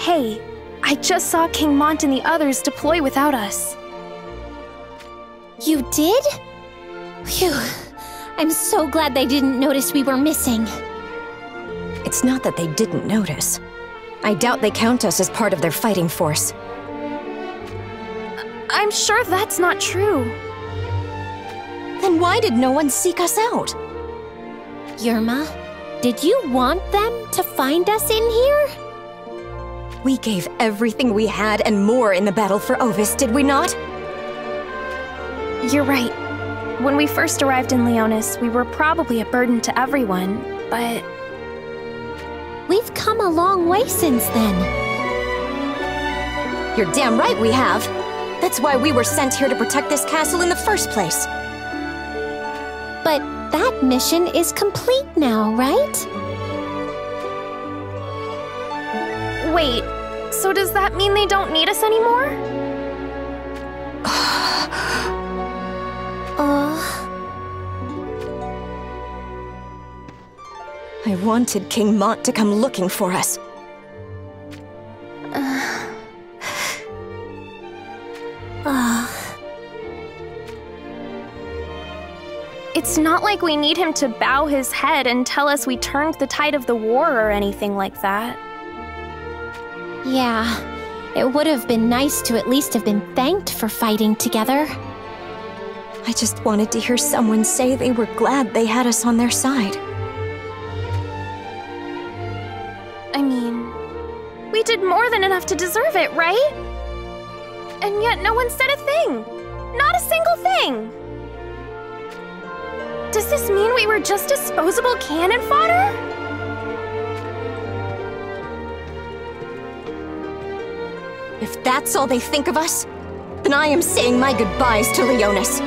okay. I just saw King Mont and the others deploy without us. You did? Phew. I'm so glad they didn't notice we were missing. It's not that they didn't notice. I doubt they count us as part of their fighting force. I'm sure that's not true. Then why did no one seek us out? Yerma, did you want them to find us in here? We gave everything we had and more in the battle for Ovis, did we not? You're right. When we first arrived in Leonis, we were probably a burden to everyone, but... We've come a long way since then. You're damn right we have. That's why we were sent here to protect this castle in the first place. But that mission is complete now, right? Wait, so does that mean they don't need us anymore? I wanted King Mont to come looking for us. It's not like we need him to bow his head and tell us we turned the tide of the war or anything like that. Yeah, it would have been nice to at least have been thanked for fighting together. I just wanted to hear someone say they were glad they had us on their side. I mean, we did more than enough to deserve it, right? And yet no one said a thing. Not a single thing. Does this mean we were just disposable cannon fodder? If that's all they think of us, then I am saying my goodbyes to Leonis.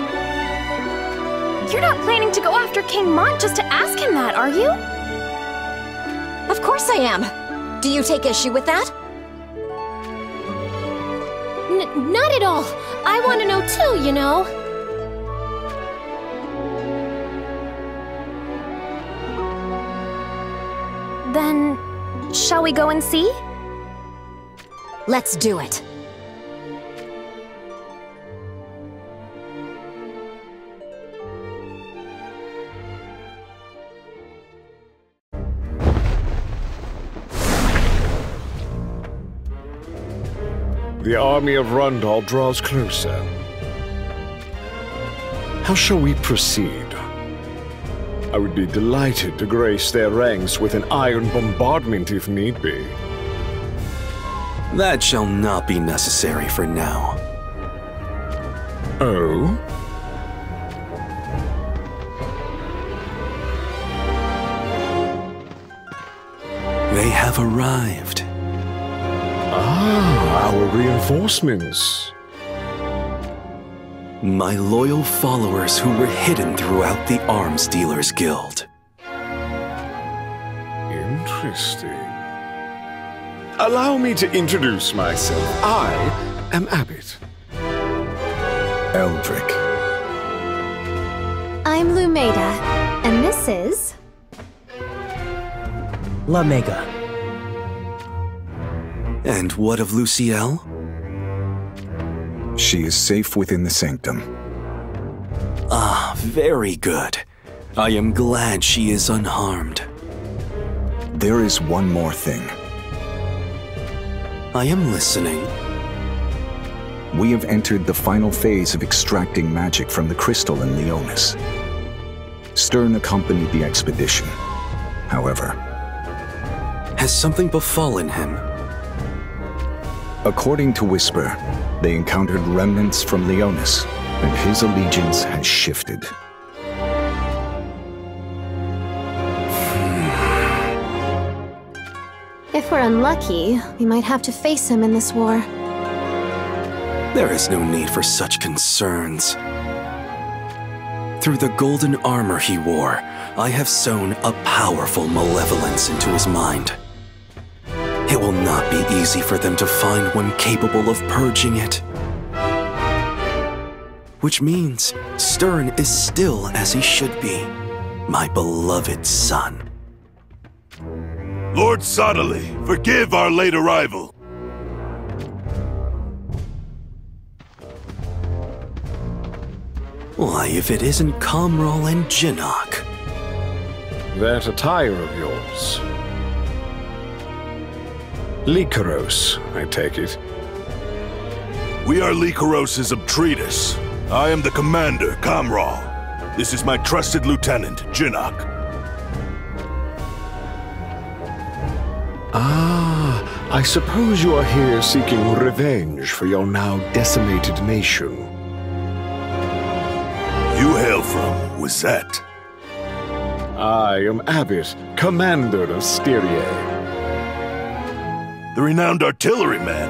You're not planning to go after King Mont just to ask him that, are you? Of course I am. Do you take issue with that? Not at all. I want to know too, you know. Then, shall we go and see? Let's do it. The army of Rundal draws closer. How shall we proceed? I would be delighted to grace their ranks with an iron bombardment if need be. That shall not be necessary for now. Oh? They have arrived. Ah, our reinforcements. My loyal followers who were hidden throughout the Arms Dealers Guild. Interesting. Allow me to introduce myself. I am Abbott. Eldrick. I'm Lumeda, and this is... La Mega. And what of Lucielle? She is safe within the sanctum. Ah, very good. I am glad she is unharmed. There is one more thing. I am listening. We have entered the final phase of extracting magic from the crystal in Leonis. Stern accompanied the expedition. However, has something befallen him? According to Whisper, they encountered remnants from Leonis, and his allegiance has shifted. If we're unlucky, we might have to face him in this war. There is no need for such concerns. Through the golden armor he wore, I have sown a powerful malevolence into his mind. It will not be easy for them to find one capable of purging it. Which means Stern is still as he should be, my beloved son. Lord Sodderly, forgive our late arrival. Why, if it isn't Comral and Jinok. That attire of yours. Lycaros, I take it. We are Lycaros' Obtretus. I am the commander, Comral. This is my trusted lieutenant, Jinok. Ah, I suppose you are here seeking revenge for your now decimated nation. You hail from Wizette. I am Abbot, commander of Styria. The renowned artilleryman.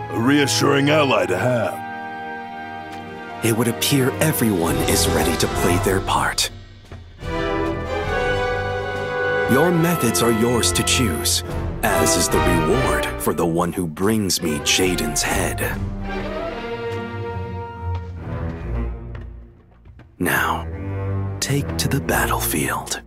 A reassuring ally to have. It would appear everyone is ready to play their part. Your methods are yours to choose, as is the reward for the one who brings me Jaden's head. Now, take to the battlefield.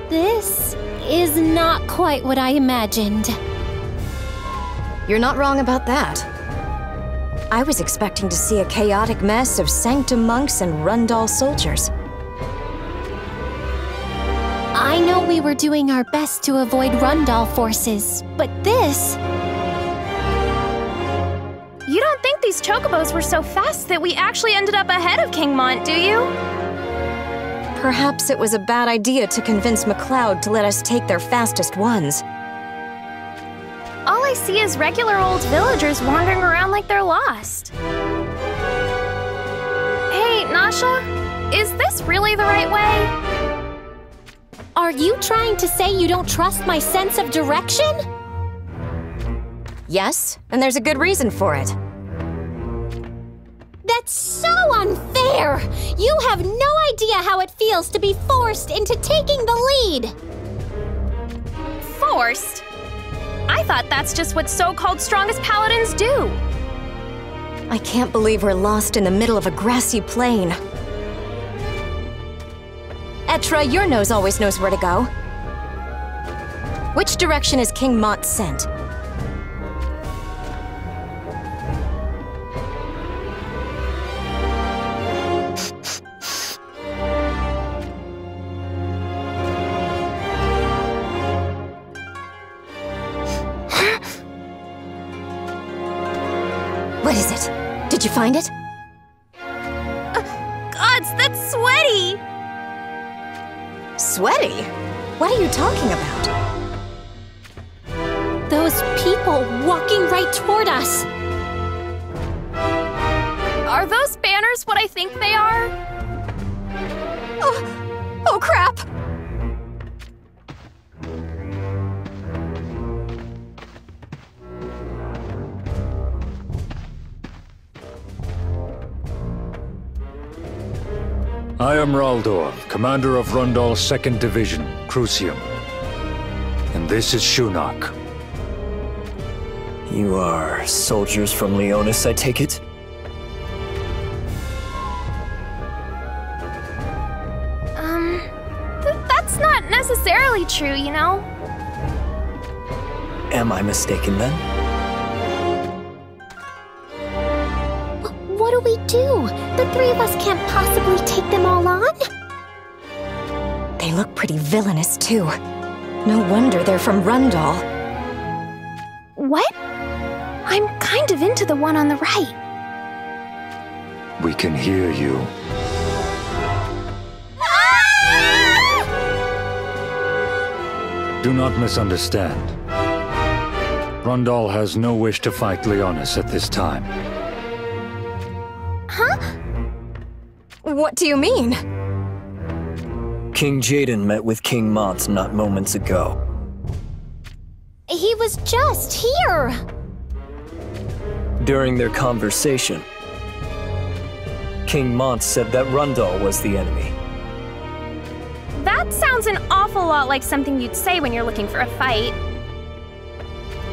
This is not quite what I imagined. You're not wrong about that. I was expecting to see a chaotic mess of Sanctum monks and Rundal soldiers. I know we were doing our best to avoid Rundal forces, but this... You don't think these chocobos were so fast that we actually ended up ahead of King Mont, do you? Perhaps it was a bad idea to convince MacLeod to let us take their fastest ones. All I see is regular old villagers wandering around like they're lost. Hey, Nasha, is this really the right way? Are you trying to say you don't trust my sense of direction? Yes, and there's a good reason for it. That's so unfair! You have no idea how it feels to be forced into taking the lead! Forced? I thought that's just what so-called strongest paladins do. I can't believe we're lost in the middle of a grassy plain. Etra, your nose always knows where to go. Which direction is King Mont sent? What is it? Did you find it? Gods, that's sweaty! Sweaty? What are you talking about? Those people walking right toward us! Are those banners what I think they are? Oh crap! I am Raldor, commander of Rundal's 2nd Division, Crucium. And this is Shunok. You are soldiers from Leonis, I take it? That's not necessarily true, you know? Am I mistaken then? What do we do? The three of us can't possibly take them all on? They look pretty villainous, too. No wonder they're from Rundal. What? I'm kind of into the one on the right. We can hear you. Do not misunderstand. Rundal has no wish to fight Leonis at this time. Huh? What do you mean? King Jaden met with King Mont not moments ago. He was just here! During their conversation, King Mont said that Rundal was the enemy. That sounds an awful lot like something you'd say when you're looking for a fight.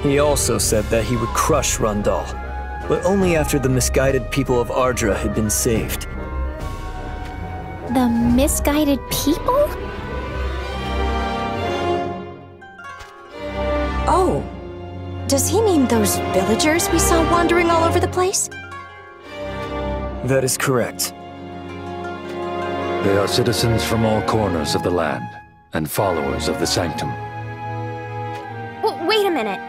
He also said that he would crush Rundal, but only after the misguided people of Ardra had been saved. The misguided people? Oh, does he mean those villagers we saw wandering all over the place? That is correct. They are citizens from all corners of the land, and followers of the Sanctum. Well, wait a minute.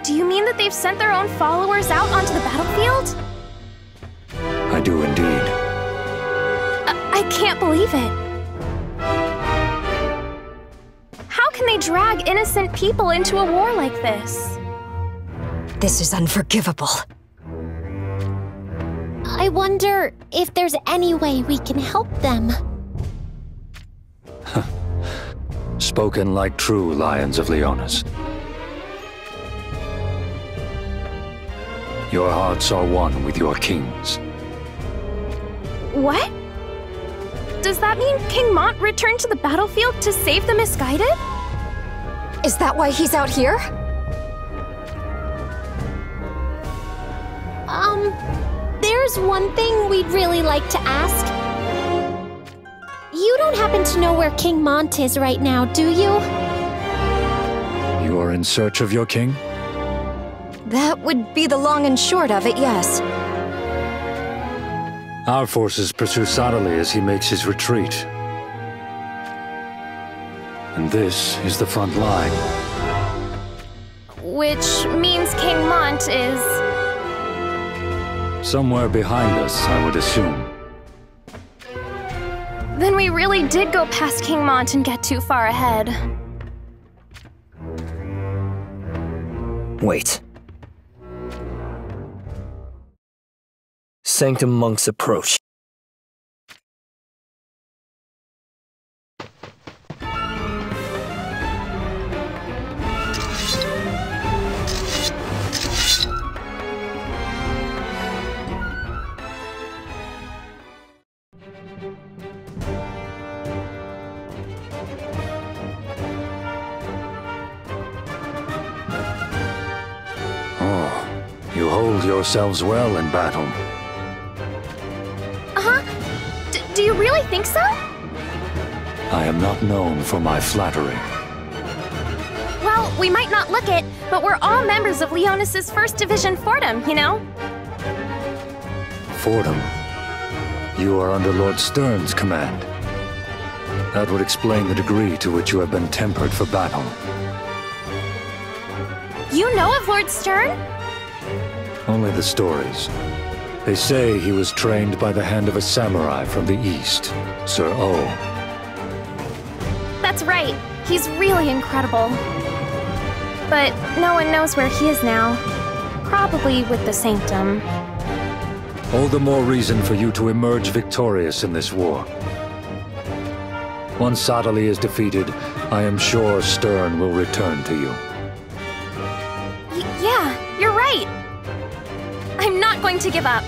Do you mean that they've sent their own followers out onto the battlefield? I do indeed. I can't believe it. How can they drag innocent people into a war like this? This is unforgivable. I wonder if there's any way we can help them. Spoken like true Lions of Leonis. Your hearts are one with your kings. What? Does that mean King Mont returned to the battlefield to save the misguided? Is that why he's out here? There's one thing we'd really like to ask. You don't happen to know where King Mont is right now, do you? You are in search of your king? That would be the long and short of it, yes. Our forces pursue Sadali as he makes his retreat. And this is the front line. Which means King Mont is... somewhere behind us, I would assume. Then we really did go past King Mont and get too far ahead. Wait. Sanctum monks approach. You hold yourselves well in battle. Do you really think so? I am not known for my flattery. Well, we might not look it, but we're all members of Leonis' 1st Division Fordham, you know? Fordham? You are under Lord Stern's command. That would explain the degree to which you have been tempered for battle. You know of Lord Stern? Only the stories. They say he was trained by the hand of a samurai from the east, Sir O. That's right. He's really incredible. But no one knows where he is now. Probably with the Sanctum. All the more reason for you to emerge victorious in this war. Once Sadali is defeated, I am sure Stern will return to you. Yeah, you're right. I'm not going to give up.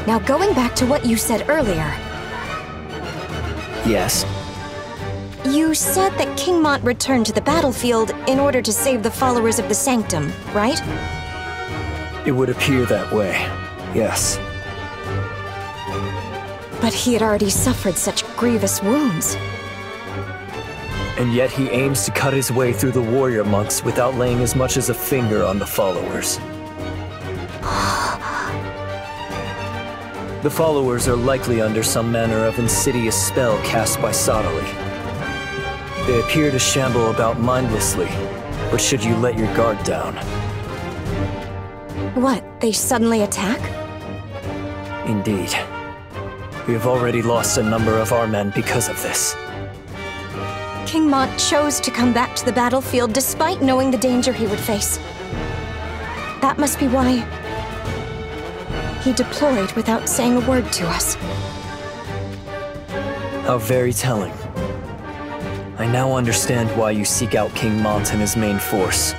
Now going back to what you said earlier. Yes. You said that King Mont returned to the battlefield in order to save the followers of the Sanctum, right? It would appear that way, yes. But he had already suffered such grievous wounds. And yet he aims to cut his way through the warrior monks without laying as much as a finger on the followers. The followers are likely under some manner of insidious spell cast by Sadali. They appear to shamble about mindlessly, but should you let your guard down. What, they suddenly attack? Indeed. We have already lost a number of our men because of this. King Mont chose to come back to the battlefield despite knowing the danger he would face. That must be why he deployed without saying a word to us. How very telling. I now understand why you seek out King Mont and his main force.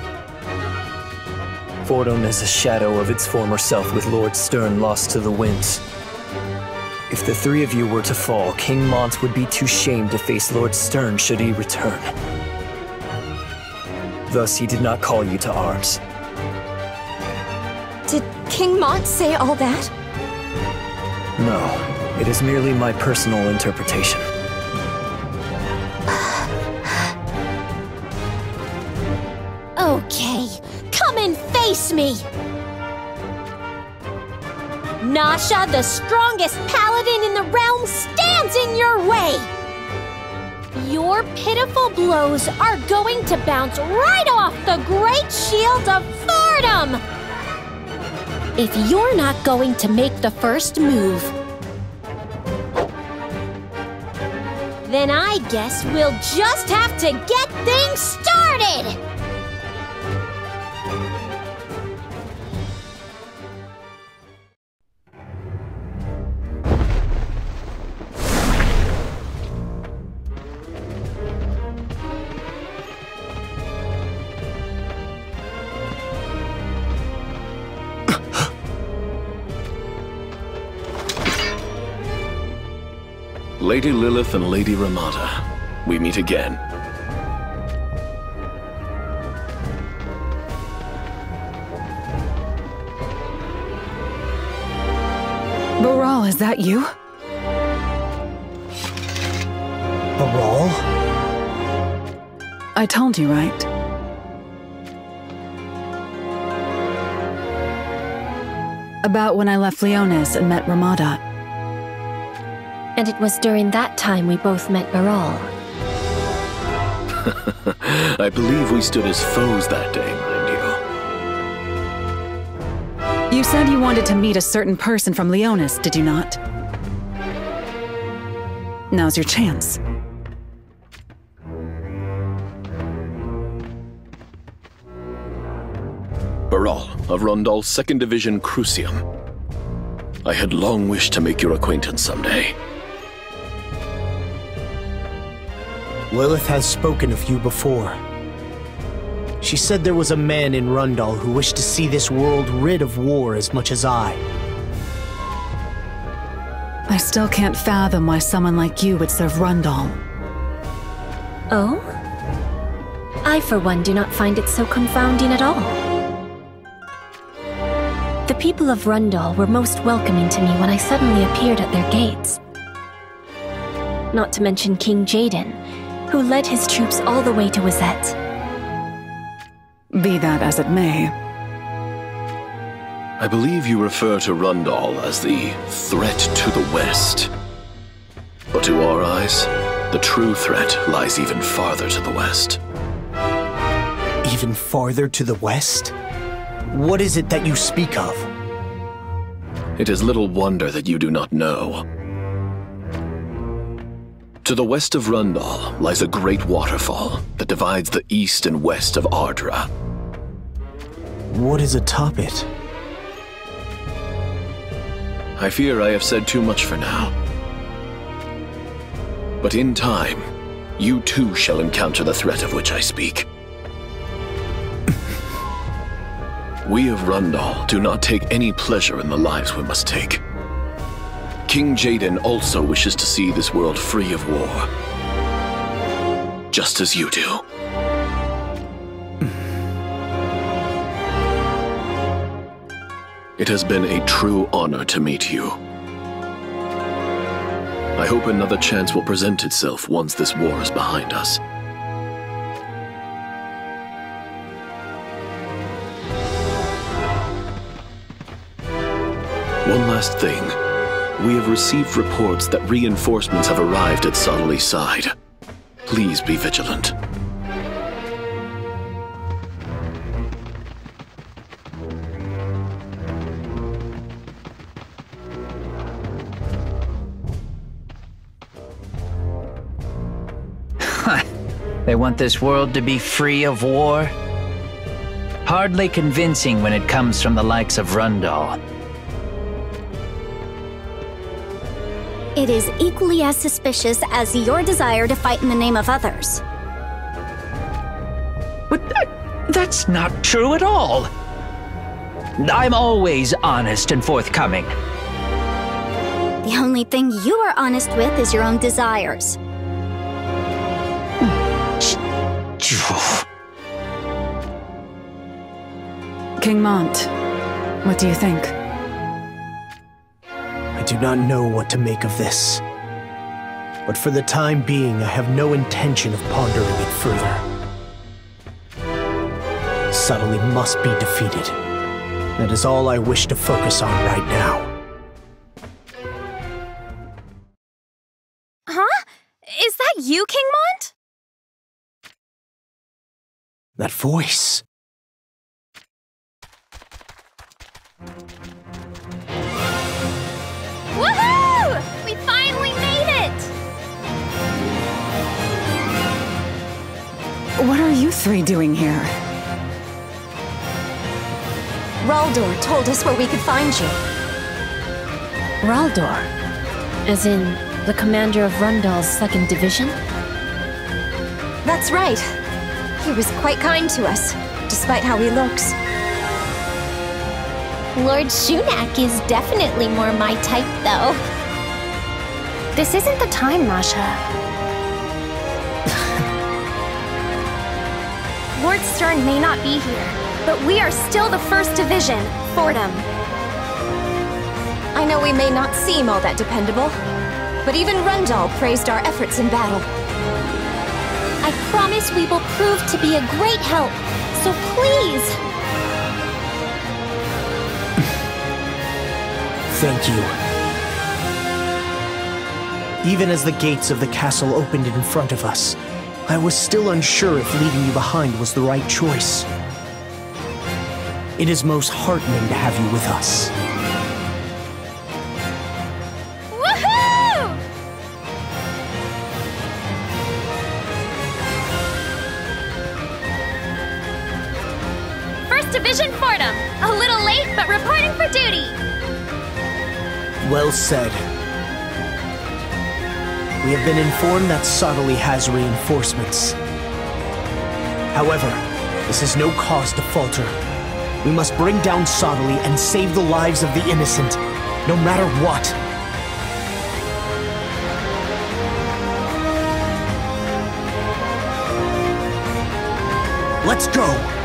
Fordham is a shadow of its former self with Lord Stern lost to the winds. If the three of you were to fall, King Mont would be too shamed to face Lord Stern should he return. Thus, he did not call you to arms. Did King Mont say all that? No, it is merely my personal interpretation. Okay, come and face me! Nasha, the strongest paladin in the realm, stands in your way! Your pitiful blows are going to bounce right off the great shield of Fordham! If you're not going to make the first move, then I guess we'll just have to get things started! Lady Lilith and Lady Ramada, we meet again. Baral, is that you? Baral? I told you, right? About when I left Leonis and met Ramada. And it was during that time we both met Baral. I believe we stood as foes that day, mind you. You said you wanted to meet a certain person from Leonis, did you not? Now's your chance. Baral of Rondal's 2nd Division Crucium. I had long wished to make your acquaintance someday. Lilith has spoken of you before. She said there was a man in Rundal who wished to see this world rid of war as much as I. I still can't fathom why someone like you would serve Rundal. Oh? I, for one, do not find it so confounding at all. The people of Rundal were most welcoming to me when I suddenly appeared at their gates. Not to mention King Jaden, who led his troops all the way to Wizette. Be that as it may. I believe you refer to Rundal as the threat to the west. But to our eyes, the true threat lies even farther to the west. Even farther to the west? What is it that you speak of? It is little wonder that you do not know. To the west of Rundal lies a great waterfall that divides the east and west of Ardra. What is atop it? I fear I have said too much for now. But in time, you too shall encounter the threat of which I speak. We of Rundal do not take any pleasure in the lives we must take. King Jaden also wishes to see this world free of war. Just as you do. It has been a true honor to meet you. I hope another chance will present itself once this war is behind us. One last thing. We have received reports that reinforcements have arrived at Sottely's side. Please be vigilant. They want this world to be free of war? Hardly convincing when it comes from the likes of Rundal. It is equally as suspicious as your desire to fight in the name of others. But that's not true at all. I'm always honest and forthcoming. The only thing you are honest with is your own desires. King Mont, what do you think? I do not know what to make of this. But for the time being, I have no intention of pondering it further. Subtly must be defeated. That is all I wish to focus on right now. Huh? Is that you, King Mont? That voice. Woohoo! We finally made it! What are you three doing here? Raldor told us where we could find you. Raldor? As in, the commander of Rundal's 2nd Division? That's right. He was quite kind to us, despite how he looks. Lord Shunak is definitely more my type, though. This isn't the time, Masha. Lord Stern may not be here, but we are still the 1st Division, Fordham. I know we may not seem all that dependable, but even Rundal praised our efforts in battle. I promise we will prove to be a great help, so please! Thank you. Even as the gates of the castle opened in front of us, I was still unsure if leaving you behind was the right choice. It is most heartening to have you with us. Woohoo! First Division Fordham, a little late but reporting for duty. Well said. We have been informed that Sottily has reinforcements. However, this is no cause to falter. We must bring down Sottily and save the lives of the innocent, no matter what. Let's go!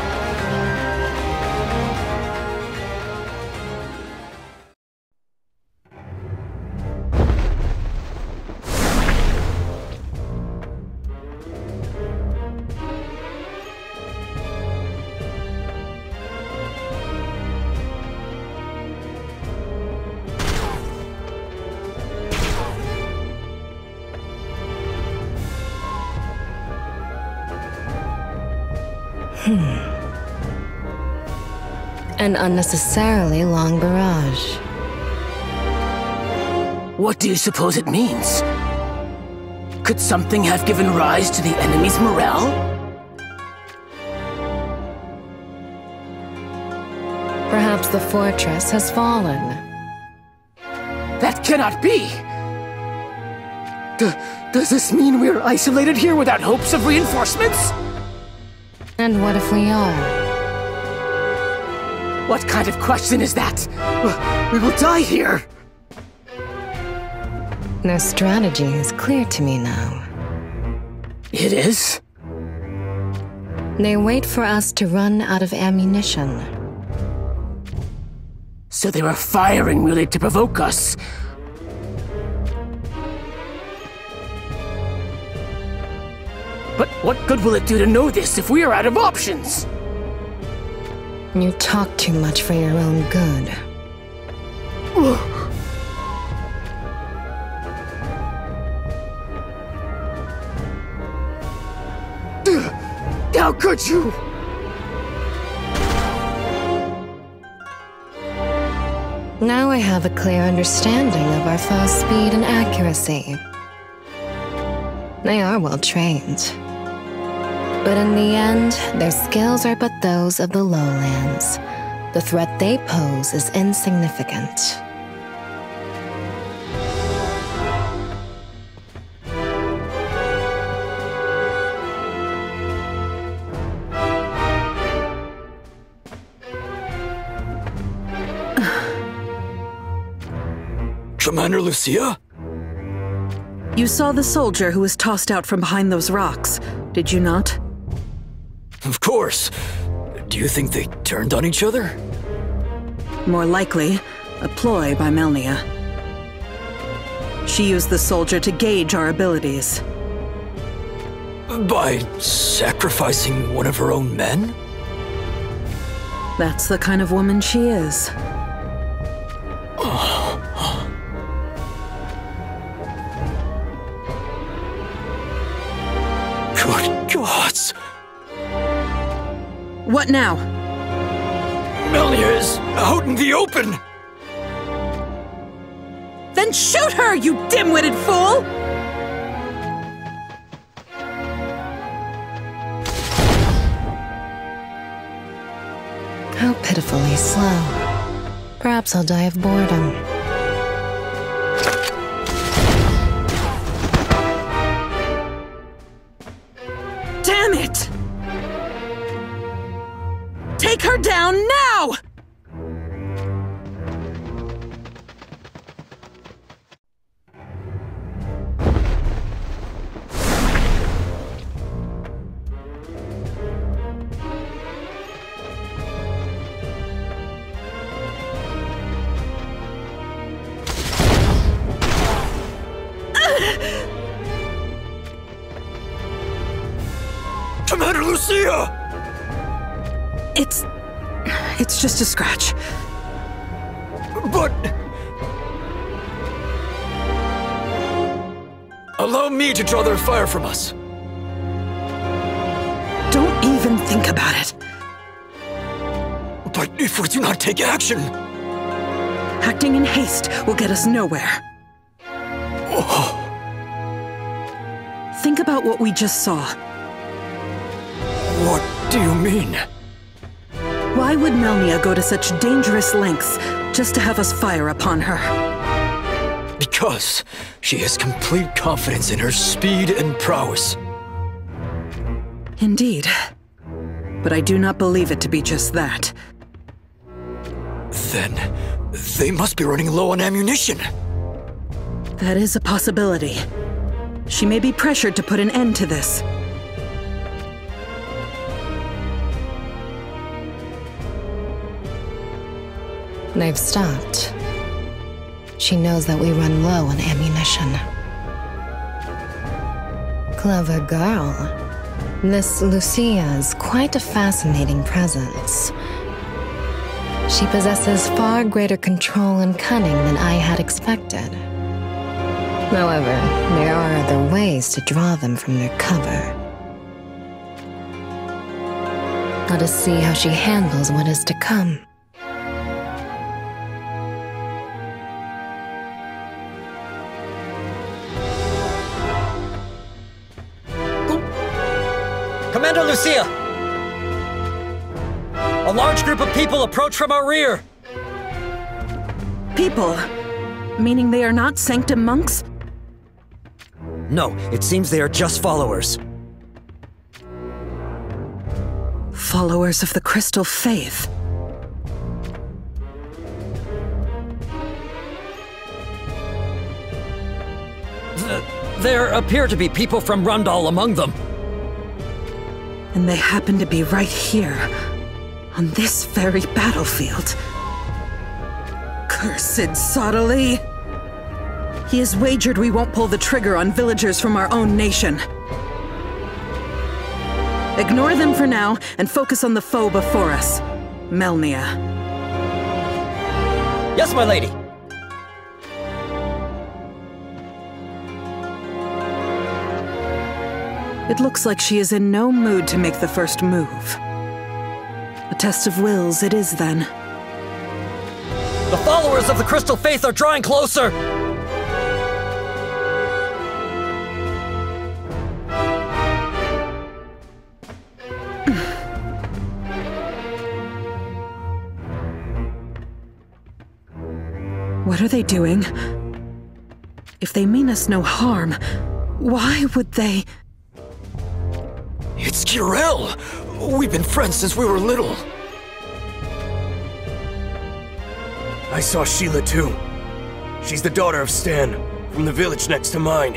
An unnecessarily long barrage. What do you suppose it means? Could something have given rise to the enemy's morale? Perhaps the fortress has fallen. That cannot be! Does this mean we're isolated here without hopes of reinforcements? And what if we are? What kind of question is that? We will die here! Their strategy is clear to me now. It is? They wait for us to run out of ammunition. So they were firing merely to provoke us. But what good will it do to know this if we are out of options? You talk too much for your own good. How could you? Now I have a clear understanding of our foe's speed and accuracy. They are well trained. But in the end, their skills are but those of the lowlands. The threat they pose is insignificant. Commander Lucia? You saw the soldier who was tossed out from behind those rocks, did you not? Of course. Do you think they turned on each other? More likely, a ploy by Melnia. She used the soldier to gauge our abilities. By sacrificing one of her own men? That's the kind of woman she is. Good gods! What now? Melnia is out in the open! Then shoot her, you dim-witted fool! How pitifully slow. Perhaps I'll die of boredom. Damn it! Take her down now! Commander Lucia! It's just a scratch. But... allow me to draw their fire from us. Don't even think about it. But if we do not take action... Acting in haste will get us nowhere. Oh. Think about what we just saw. What do you mean? Why would Melnia go to such dangerous lengths just to have us fire upon her? Because she has complete confidence in her speed and prowess. Indeed. But I do not believe it to be just that. Then, they must be running low on ammunition. That is a possibility. She may be pressured to put an end to this. They've stopped. She knows that we run low on ammunition. Clever girl. This Lucia is quite a fascinating presence. She possesses far greater control and cunning than I had expected. However, there are other ways to draw them from their cover. Let us see how she handles what is to come. Commander Lucia! A large group of people approach from our rear! People? Meaning they are not Sanctum monks? No, it seems they are just followers. Followers of the Crystal Faith. There appear to be people from Rundal among them. And they happen to be right here, on this very battlefield. Cursed Sottily! He has wagered we won't pull the trigger on villagers from our own nation. Ignore them for now, and focus on the foe before us, Melnia. Yes, my lady! It looks like she is in no mood to make the first move. A test of wills it is, then. The followers of the Crystal Faith are drawing closer! What are they doing? If they mean us no harm, why would they... It's Gale! We've been friends since we were little. I saw Sheila too. She's the daughter of Stan, from the village next to mine.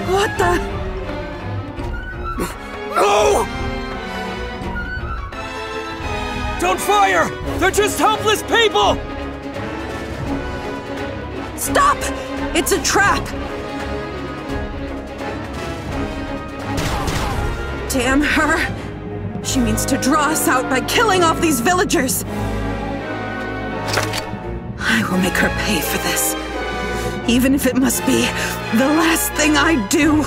What the? No! Don't fire! They're just helpless people! Stop! It's a trap! Damn her! She means to draw us out by killing off these villagers! I will make her pay for this. Even if it must be the last thing I do.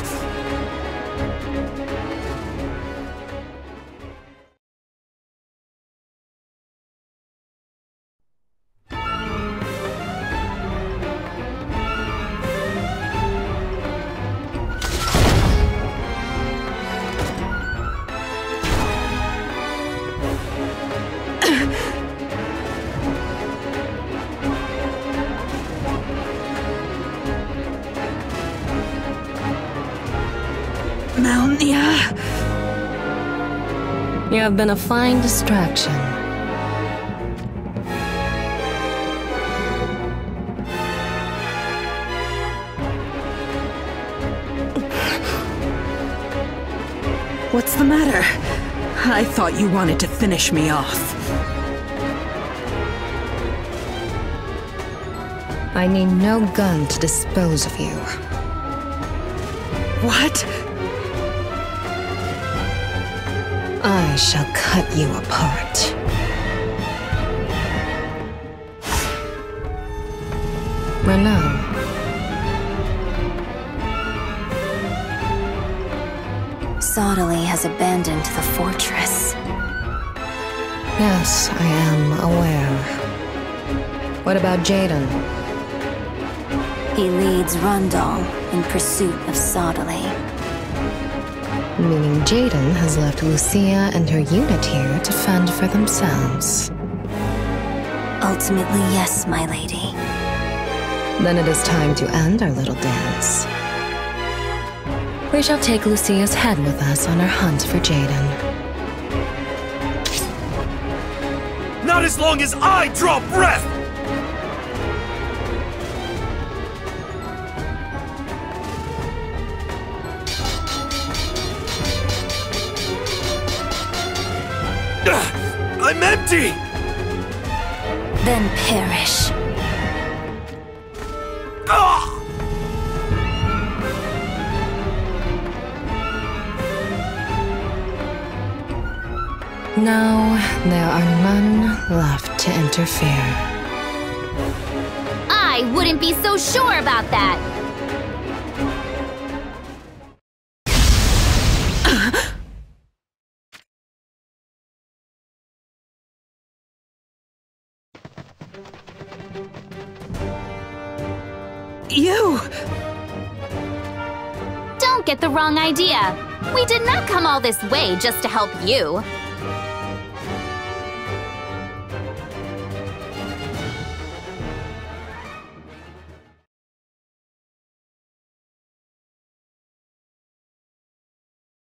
Melnia. You have been a fine distraction. What's the matter? I thought you wanted to finish me off. I need no gun to dispose of you. What? I shall cut you apart. Renaud. Sodaly has abandoned the fortress. Yes, I am aware. What about Jaden? He leads Rundal in pursuit of Sodaly. Meaning Jaden has left Lucia and her unit here to fend for themselves. Ultimately, yes, my lady. Then it is time to end our little dance. We shall take Lucia's head with us on our hunt for Jaden. Not as long as I draw breath! I'm empty! Then perish. Now, there are none left to interfere. I wouldn't be so sure about that! You! Don't get the wrong idea. We did not come all this way just to help you.